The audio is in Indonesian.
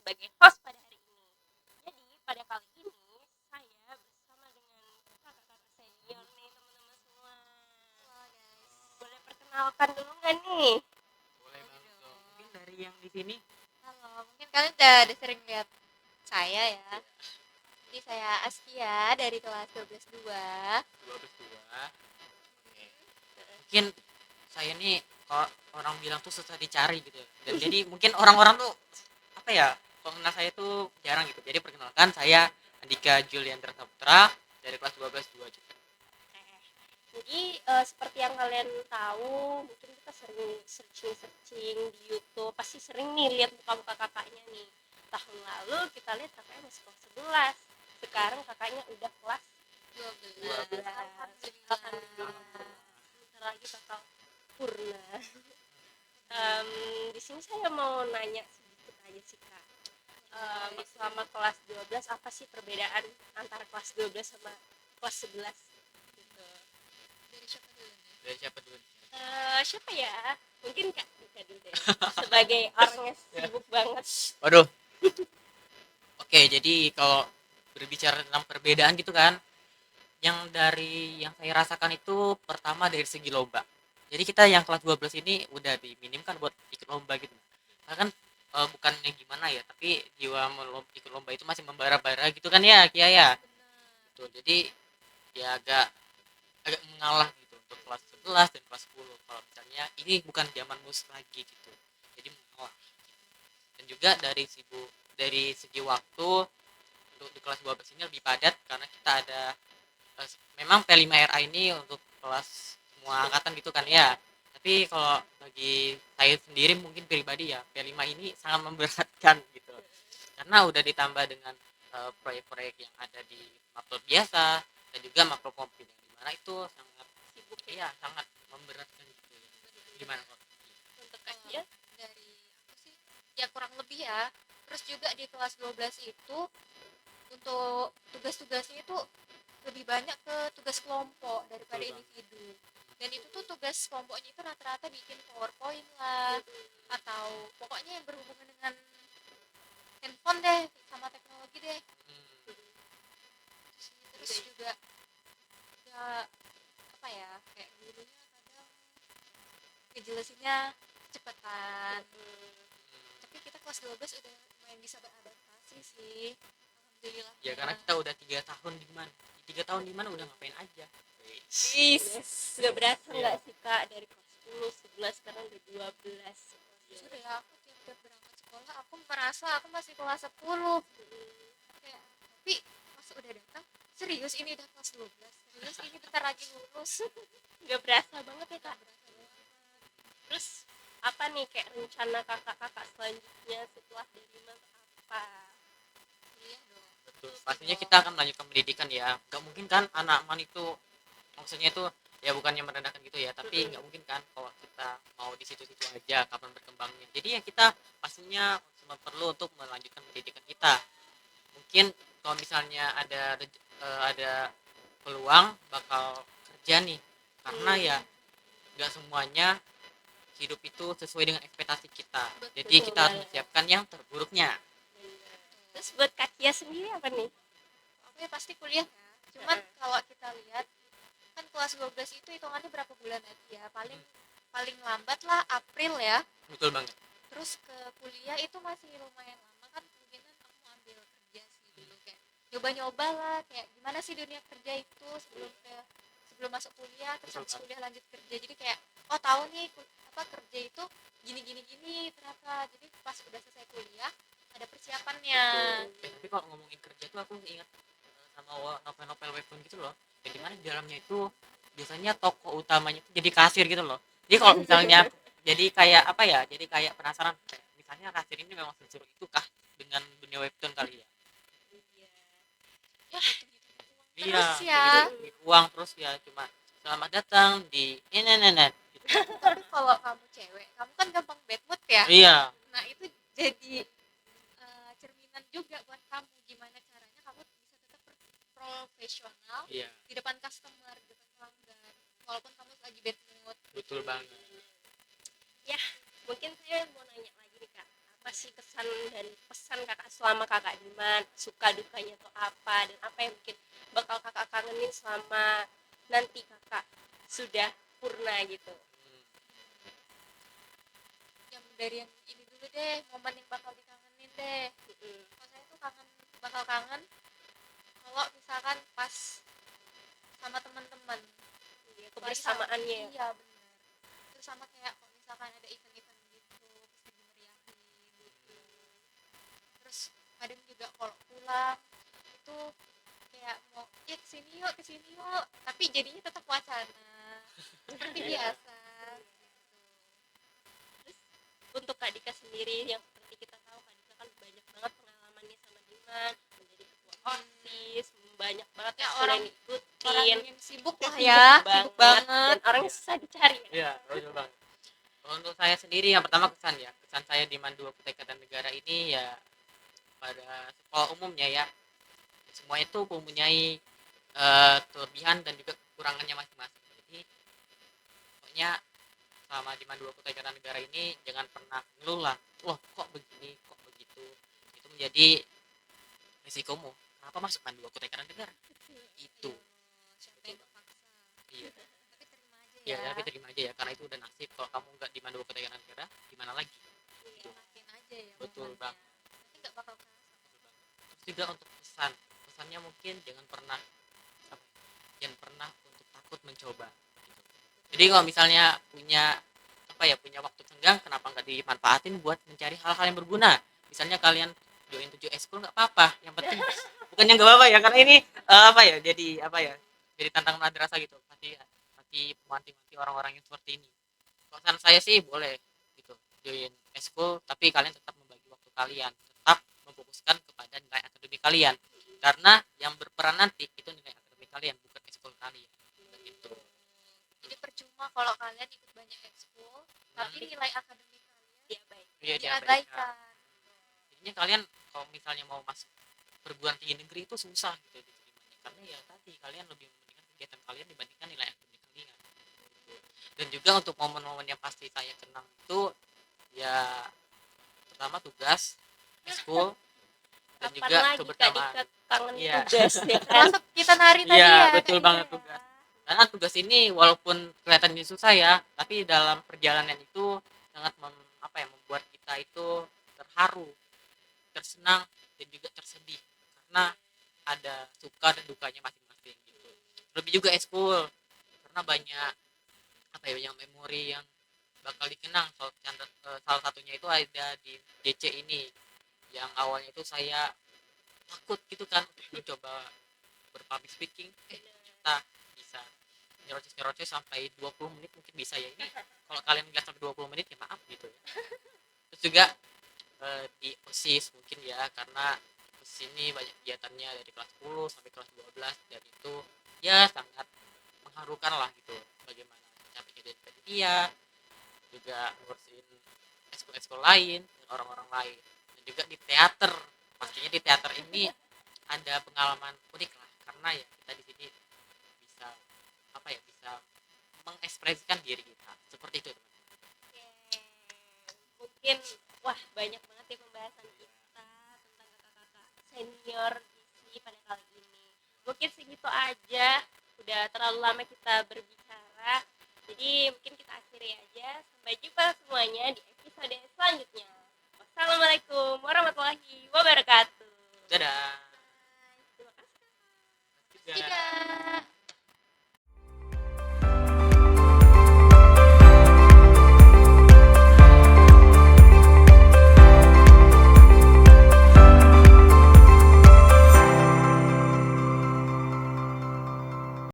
sebagai host pada hari ini. Jadi pada kali ini saya bersama dengan kakak-kakak senior nih teman-teman semua. Halo guys. Boleh perkenalkan dulu nggak nih? Boleh banget dong. Mungkin dari yang di sini. Halo, mungkin kalian udah sering lihat saya ya. Jadi saya Askia dari kelas 12 2. 12 2. Oke. Mungkin saya nih kalau orang bilang tuh susah dicari gitu ya. Dan jadi mungkin orang-orang tuh apa ya? Kalau kenal saya tuh jarang gitu. Jadi perkenalkan saya Andika Juliandra Saputra dari kelas 12 2 juga. Jadi seperti yang kalian tahu, mungkin kita sering searching di YouTube, pasti sering nih lihat muka-muka kakaknya nih. Tahun lalu kita lihat kakaknya masih kelas 11, sekarang kakaknya udah kelas 12. Alhamdulillah. Bentar lagi bakal purna. Di sini saya mau nanya sedikit aja sih kak. Selama kelas 12 apa sih perbedaan antara kelas 12 sama kelas 11? Dari siapa dulu nih? Dari siapa dulu? Siapa ya? Mungkin Kak Dika dulu deh. Sebagai orang yang sibuk banget. Waduh. Oke, jadi kalau berbicara tentang perbedaan gitu kan, yang saya rasakan itu pertama dari segi lomba. Jadi kita yang kelas 12 ini udah diminimkan buat ikut lomba gitu. Karena kan bukannya gimana ya, tapi jiwa ikut lomba itu masih membara-bara gitu kan ya, Kia ya. Betul. Jadi ya agak agak mengalah gitu untuk kelas 11 dan kelas 10. Kalau misalnya ini bukan zaman mus lagi gitu. Jadi mengalah. Dan juga dari segi waktu untuk di kelas 12 ini lebih padat karena kita ada memang P5RA ini untuk kelas semua angkatan gitu kan ya. Tapi kalau bagi saya sendiri mungkin pribadi ya P5 ini sangat memberatkan gitu. Karena udah ditambah dengan proyek-proyek yang ada di matkul biasa dan juga matkul kompil yang dimana itu sangat Sibuk ya sangat memberatkan gitu. Gimana kok? untuk Kak Cia? Dari aku sih ya kurang lebih ya. Terus juga di kelas 12 itu untuk tugas-tugasnya itu lebih banyak ke tugas kelompok daripada Betul, individu. Dan itu tuh tugas kelompoknya itu rata-rata bikin PowerPoint lah atau pokoknya yang berhubungan dengan handphone deh sama teknologi deh. Terus juga ya apa ya kayak gurunya kadang ngejelasinnya cepetan. Tapi kita kelas 12 udah lumayan bisa beradaptasi sih. Alhamdulillah. Ya karena kita udah 3 tahun di mana? 3 tahun di mana udah ngapain aja? Sudah berasa nggak sih Kak dari kelas 10, 11 sekarang udah 12. Jujur ya aku tiap-tiap berangkat sekolah aku merasa aku masih kelas 10. Kayak, tapi pas udah datang serius ini udah kelas 12. Serius ini bentar lagi lulus. Nggak berasa banget ya Kak. Terus apa nih kayak rencana kakak-kakak selanjutnya setelah dari lima apa? Kuliah dong. Betul. Pastinya kita akan melanjutkan pendidikan ya. Gak mungkin kan anak man itu maksudnya itu ya bukannya merendahkan gitu ya, tapi nggak mungkin kan kalau kita mau di situ-situ aja kapan berkembangnya. Jadi ya kita pastinya perlu untuk melanjutkan pendidikan kita. Mungkin kalau misalnya ada peluang bakal kerja nih, karena ya nggak semuanya hidup itu sesuai dengan ekspektasi kita. Jadi kita harus menyiapkan yang terburuknya. Terus buat Kak Cia sendiri apa nih? Aku ya pasti kuliah ya. Cuman kalau kita lihat kan kelas 12 itu hitungannya berapa bulan aja ya? Paling lambat lah April ya. Betul banget. Terus ke kuliah itu masih lumayan lama kan, kemungkinan aku mau ambil kerja sih dulu kayak nyoba-nyoba lah kayak gimana sih dunia kerja itu sebelum masuk kuliah, terus habis kuliah lanjut kerja. Jadi kayak oh tahu nih apa kerja itu gini ternyata. Jadi pas udah selesai kuliah ada persiapannya. Tapi kalau ngomongin kerja tuh aku ingat sama novel-novel webtoon gitu loh. Yang dimana di dalamnya itu biasanya tokoh utamanya itu jadi kasir gitu loh. Jadi kalau misalnya jadi kayak apa ya? Jadi kayak penasaran kayak, misalnya kasir ini memang seseru itu kah dengan dunia webtoon kali ya? Ya Iya. terus ya Gitu, uang terus ya cuma selamat datang di nenek gitu. tapi kalau kamu cewek kamu kan gampang bad mood ya. Iya. Nah itu jadi cerminan juga buat kamu gimana caranya kamu bisa tetap profesional Iya. di depan customer, di depan pelanggan walaupun kamu lagi bad mood. Betul banget. Ya, mungkin saya mau nanya lagi nih Kak. sih kesan dan pesan kakak selama kakak di mana, suka dukanya tuh apa, dan apa yang mungkin bakal kakak kangenin selama nanti kakak sudah purna gitu. Yang dari yang ini dulu deh, momen yang bakal dikangenin deh. Kalau saya tuh bakal kangen kalau misalkan pas sama teman-teman. Iya, kebersamaannya ya. Iya benar. Terus sama kayak kalau misalkan ada event-event gitu pasti dimeriahin gitu. Terus kadang juga kalau pulang itu kayak mau kesini yuk tapi jadinya tetap wacana seperti biasa gitu. Terus untuk Kak Dika sendiri, yang seperti kita tahu Kak Dika kan banyak banget pengalamannya sama Diman, menjadi ketua OSIS, banyak banget Ya, ekskul yang orang ikutin, yang sibuk lah ya, sibuk sibuk banget, banget. dan orang yang susah dicari ya. Iya, betul banget. Kalau untuk saya sendiri yang pertama kesan saya di Mandua Kutai Kartanegara ini ya pada sekolah umumnya ya semuanya itu mempunyai kelebihan dan juga kekurangannya masing-masing. Jadi pokoknya sama di Mandua Kutai Kartanegara ini jangan pernah ngeluh lah. Wah kok begini, kok begitu. Itu menjadi risikomu. Kenapa masuk Mandua Kutai Kartanegara? Itu. Siapa yang paksa, Iya. tapi terima aja Iya, ya, tapi terima aja ya karena itu udah nasib. Kalau kamu nggak di Mandua Kutai Kartanegara, gimana lagi? nikmatin aja ya Betul momennya. bang. Nanti nggak bakal kerasa. Terus juga untuk pesannya mungkin jangan pernah jangan pernah untuk takut mencoba gitu. Jadi kalau misalnya punya waktu senggang, kenapa nggak dimanfaatin buat mencari hal-hal yang berguna. Misalnya kalian join 7 ekskul nggak apa-apa, yang penting bukannya nggak apa-apa ya karena ini jadi tantangan madrasah gitu, pasti memanti orang-orang yang seperti ini. Kalau saran saya sih boleh gitu join ekskul, tapi kalian tetap membagi waktu kalian, tetap memfokuskan kepada nilai akademik kalian, karena yang berperan nanti itu nilai akademik kalian bukan ekskul kalian gitu. Jadi percuma kalau kalian ikut banyak ekskul tapi nilai akademik kalian Iya baik. Iya, diabaikan. jadinya kalian kalau misalnya mau masuk perguruan tinggi negeri itu susah gitu diterimanya, karena ya tadi kalian lebih mementingkan kegiatan kalian dibandingkan nilai akademik kalian. Dan juga untuk momen-momen yang pasti saya kenang itu ya pertama tugas ekskul dan Kapan juga lagi Kak kebersamaan. Dika kangen Iya. tugas ya kan? Termasuk kita nari tadi Iya, ya, betul Kak banget Ida ya. tugas. Karena tugas ini walaupun kelihatannya susah ya, tapi dalam perjalanan itu sangat membuat kita itu terharu, tersenang dan juga tersedih karena ada suka dan dukanya masing-masing gitu. Lebih juga ekskul karena banyak banyak memori yang bakal dikenang. Salah satunya itu ada di DC ini yang awalnya itu saya takut gitu kan untuk mencoba berpublic speaking, ternyata bisa nyerocos sampai 20 menit mungkin bisa ya. Ini kalau kalian lihat sampai 20 menit ya maaf gitu ya. Terus juga di OSIS mungkin ya, karena di sini banyak kegiatannya dari kelas 10 sampai kelas 12 dan itu ya sangat mengharukan lah gitu, bagaimana capeknya dari panitia, juga ngurusin ekskul-ekskul lain dan orang-orang lain. Dan juga di teater, pastinya di teater ini ada pengalaman unik lah, karena ya kita di sini bisa bisa mengekspresikan diri kita seperti itu teman. Mungkin wah banyak banget ya pembahasan kita tentang kakak-kakak senior di pada kali ini. Mungkin segitu aja, udah terlalu lama kita berbicara, jadi mungkin kita akhiri aja. Sampai jumpa semuanya di episode selanjutnya. Wassalamualaikum warahmatullahi